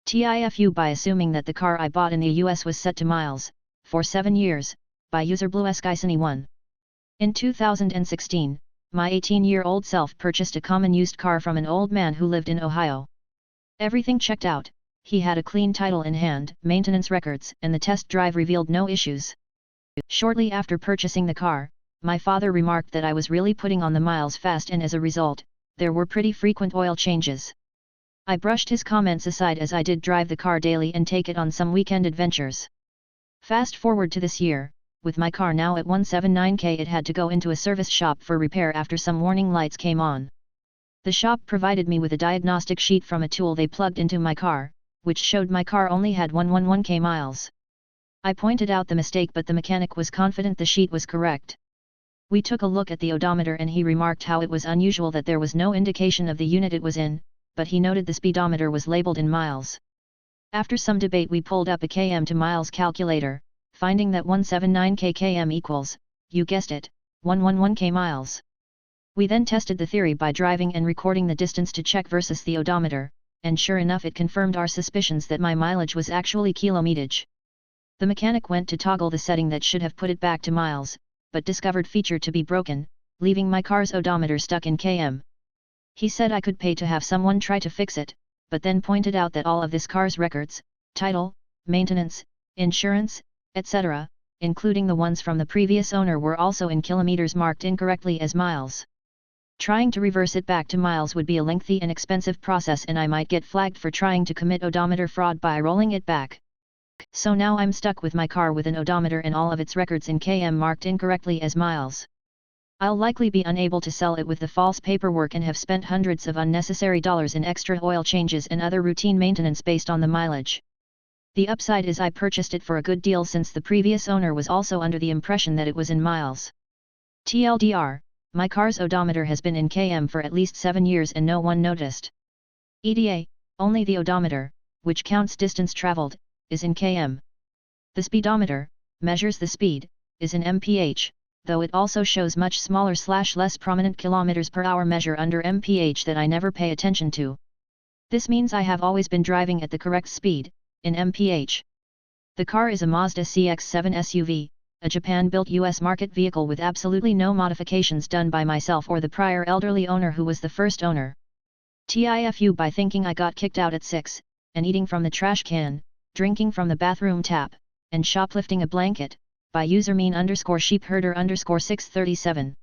TIFU by assuming that the car I bought in the US was set to miles, for 7 years, by user BlueSkySunny1. In 2016, my 18-year-old self purchased a common used car from an old man who lived in Ohio. Everything checked out, he had a clean title in hand, maintenance records, and the test drive revealed no issues. Shortly after purchasing the car, my father remarked that I was really putting on the miles fast, and as a result, there were pretty frequent oil changes. I brushed his comments aside as I did drive the car daily and take it on some weekend adventures. Fast forward to this year, with my car now at 179k, it had to go into a service shop for repair after some warning lights came on. The shop provided me with a diagnostic sheet from a tool they plugged into my car, which showed my car only had 111k miles. I pointed out the mistake, but the mechanic was confident the sheet was correct. We took a look at the odometer and he remarked how it was unusual that there was no indication of the unit it was in, but he noted the speedometer was labeled in miles. After some debate we pulled up a km to miles calculator, finding that 179k km equals, you guessed it, 111k miles. We then tested the theory by driving and recording the distance to check versus the odometer, and sure enough it confirmed our suspicions that my mileage was actually kilometage. The mechanic went to toggle the setting that should have put it back to miles, but discovered feature to be broken, leaving my car's odometer stuck in km. He said I could pay to have someone try to fix it, but then pointed out that all of this car's records, title, maintenance, insurance, etc., including the ones from the previous owner, were also in kilometers marked incorrectly as miles. Trying to reverse it back to miles would be a lengthy and expensive process, and I might get flagged for trying to commit odometer fraud by rolling it back. So now I'm stuck with my car with an odometer and all of its records in km marked incorrectly as miles. I'll likely be unable to sell it with the false paperwork and have spent hundreds of unnecessary dollars in extra oil changes and other routine maintenance based on the mileage. The upside is I purchased it for a good deal, since the previous owner was also under the impression that it was in miles. TLDR, my car's odometer has been in km for at least 7 years and no one noticed. EDA, only the odometer, which counts distance traveled, is in km. The speedometer, measures the speed, is in mph, though it also shows much smaller / less prominent kilometers per hour measure under mph that I never pay attention to. This means I have always been driving at the correct speed, in mph. The car is a Mazda CX-7 SUV, a Japan-built US market vehicle with absolutely no modifications done by myself or the prior elderly owner who was the first owner. TIFU by thinking I got kicked out at 6, and eating from the trash can, drinking from the bathroom tap, and shoplifting a blanket, by user mean_sheepherder_637.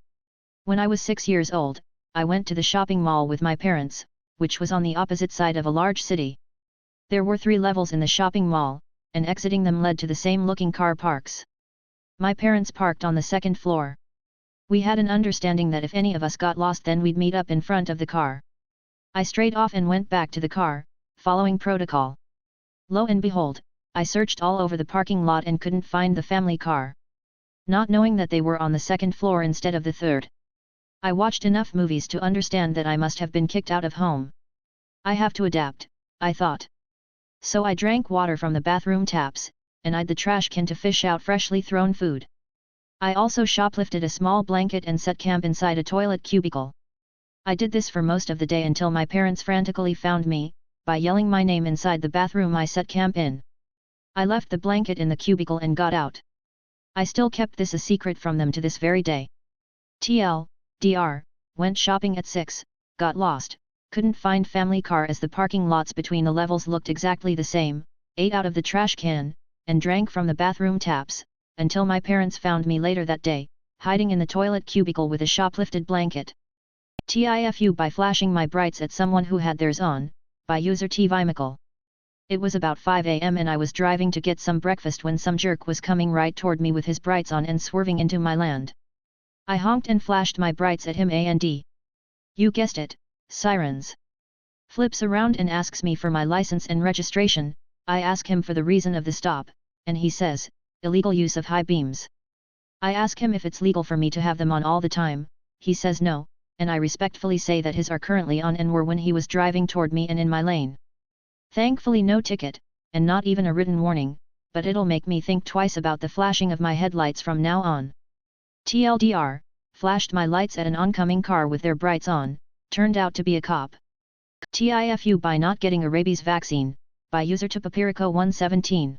When I was 6 years old, I went to the shopping mall with my parents, which was on the opposite side of a large city. There were 3 levels in the shopping mall, and exiting them led to the same looking car parks. My parents parked on the 2nd floor. We had an understanding that if any of us got lost then we'd meet up in front of the car. I strayed off and went back to the car, following protocol. Lo and behold, I searched all over the parking lot and couldn't find the family car. Not knowing that they were on the 2nd floor instead of the 3rd. I watched enough movies to understand that I must have been kicked out of home. I have to adapt, I thought. So I drank water from the bathroom taps, and eyed the trash can to fish out freshly thrown food. I also shoplifted a small blanket and set camp inside a toilet cubicle. I did this for most of the day until my parents frantically found me, by yelling my name inside the bathroom I set camp in. I left the blanket in the cubicle and got out. I still kept this a secret from them to this very day. TLDR, went shopping at 6, got lost, couldn't find family car as the parking lots between the levels looked exactly the same, ate out of the trash can, and drank from the bathroom taps, until my parents found me later that day, hiding in the toilet cubicle with a shoplifted blanket. TIFU by flashing my brights at someone who had theirs on, by user TVimical. It was about 5 a.m. and I was driving to get some breakfast when some jerk was coming right toward me with his brights on and swerving into my land. I honked and flashed my brights at him, and you guessed it, sirens. Flips around and asks me for my license and registration. I ask him for the reason of the stop, and he says, illegal use of high beams. I ask him if it's legal for me to have them on all the time. He says no, and I respectfully say that his are currently on and were when he was driving toward me and in my lane. Thankfully no ticket, and not even a written warning, but it'll make me think twice about the flashing of my headlights from now on. TLDR, flashed my lights at an oncoming car with their brights on, turned out to be a cop. TIFU by not getting a rabies vaccine, by user Tupapirico117.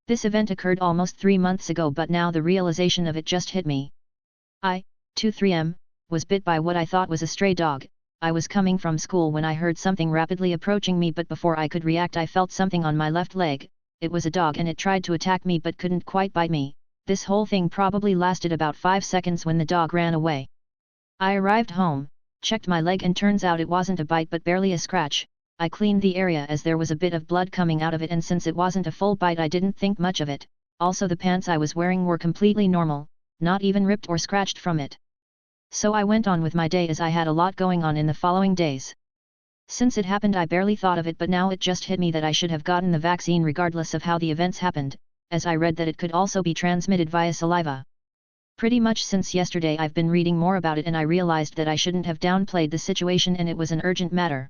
This event occurred almost 3 months ago, but now the realization of it just hit me. I, 23M, was bit by what I thought was a stray dog. I was coming from school when I heard something rapidly approaching me, but before I could react I felt something on my left leg. It was a dog and it tried to attack me but couldn't quite bite me. This whole thing probably lasted about 5 seconds when the dog ran away. I arrived home, checked my leg, and turns out it wasn't a bite but barely a scratch. I cleaned the area as there was a bit of blood coming out of it, and since it wasn't a full bite I didn't think much of it. Also the pants I was wearing were completely normal, not even ripped or scratched from it. So I went on with my day as I had a lot going on in the following days. Since it happened I barely thought of it, but now it just hit me that I should have gotten the vaccine regardless of how the events happened, as I read that it could also be transmitted via saliva. Pretty much since yesterday I've been reading more about it and I realized that I shouldn't have downplayed the situation and it was an urgent matter.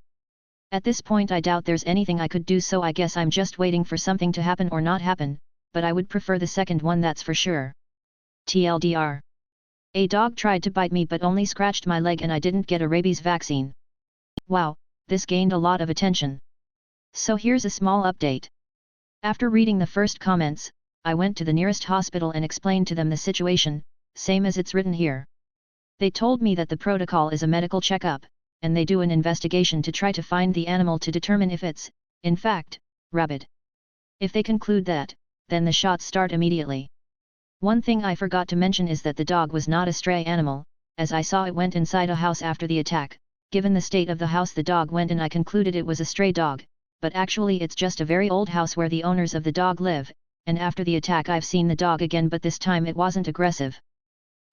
At this point I doubt there's anything I could do, so I guess I'm just waiting for something to happen or not happen, but I would prefer the second one, that's for sure. TLDR. A dog tried to bite me but only scratched my leg and I didn't get a rabies vaccine. Wow, this gained a lot of attention. So here's a small update. After reading the first comments, I went to the nearest hospital and explained to them the situation, same as it's written here. They told me that the protocol is a medical checkup, and they do an investigation to try to find the animal to determine if it's, in fact, rabid. If they conclude that, then the shots start immediately. One thing I forgot to mention is that the dog was not a stray animal, as I saw it went inside a house after the attack. Given the state of the house the dog went in I concluded it was a stray dog, but actually it's just a very old house where the owners of the dog live, and after the attack I've seen the dog again, but this time it wasn't aggressive.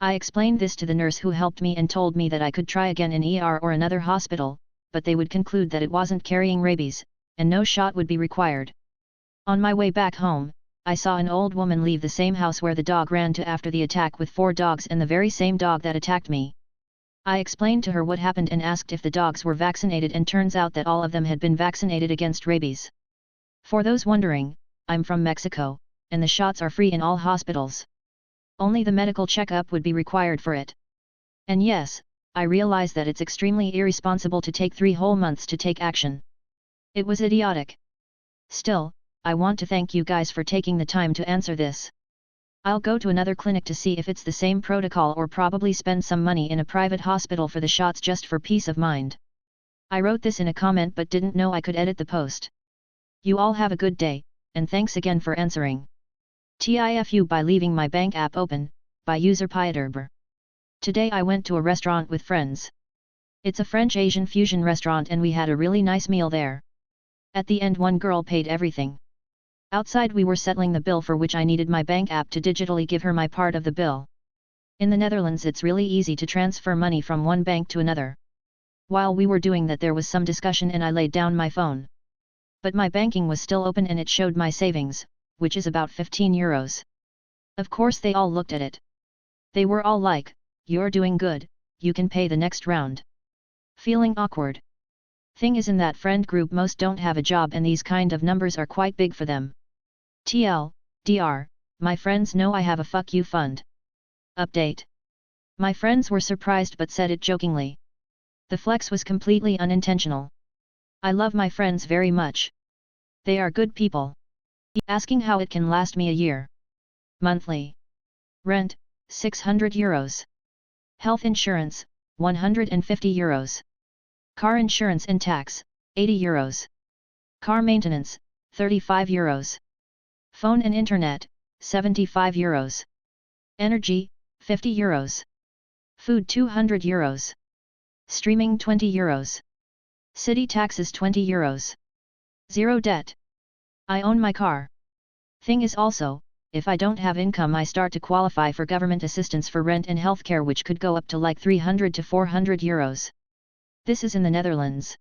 I explained this to the nurse who helped me and told me that I could try again in ER or another hospital, but they would conclude that it wasn't carrying rabies, and no shot would be required. On my way back home, I saw an old woman leave the same house where the dog ran to after the attack with 4 dogs and the very same dog that attacked me. I explained to her what happened and asked if the dogs were vaccinated, and turns out that all of them had been vaccinated against rabies. For those wondering, I'm from Mexico, and the shots are free in all hospitals. Only the medical checkup would be required for it. And yes, I realize that it's extremely irresponsible to take 3 whole months to take action. It was idiotic. Still, I want to thank you guys for taking the time to answer this. I'll go to another clinic to see if it's the same protocol or probably spend some money in a private hospital for the shots just for peace of mind. I wrote this in a comment but didn't know I could edit the post. You all have a good day, and thanks again for answering. TIFU by leaving my bank app open, by user Pieterber. Today I went to a restaurant with friends. It's a French Asian fusion restaurant and we had a really nice meal there. At the end one girl paid everything. Outside we were settling the bill, for which I needed my bank app to digitally give her my part of the bill. In the Netherlands it's really easy to transfer money from one bank to another. While we were doing that there was some discussion and I laid down my phone. But my banking was still open and it showed my savings, which is about 15 euros. Of course they all looked at it. They were all like, "You're doing good, you can pay the next round." Feeling awkward. Thing is, in that friend group most don't have a job and these kind of numbers are quite big for them. TLDR, my friends know I have a fuck you fund. Update. My friends were surprised but said it jokingly. The flex was completely unintentional. I love my friends very much. They are good people. Asking how it can last me a year. Monthly. Rent, 600 euros. Health insurance, 150 euros. Car insurance and tax, 80 euros. Car maintenance, 35 euros. Phone and internet, 75 euros. Energy, 50 euros. Food 200 euros. Streaming 20 euros. City taxes 20 euros. Zero debt. I own my car. Thing is also, if I don't have income I start to qualify for government assistance for rent and healthcare, which could go up to like 300 to 400 euros. This is in the Netherlands.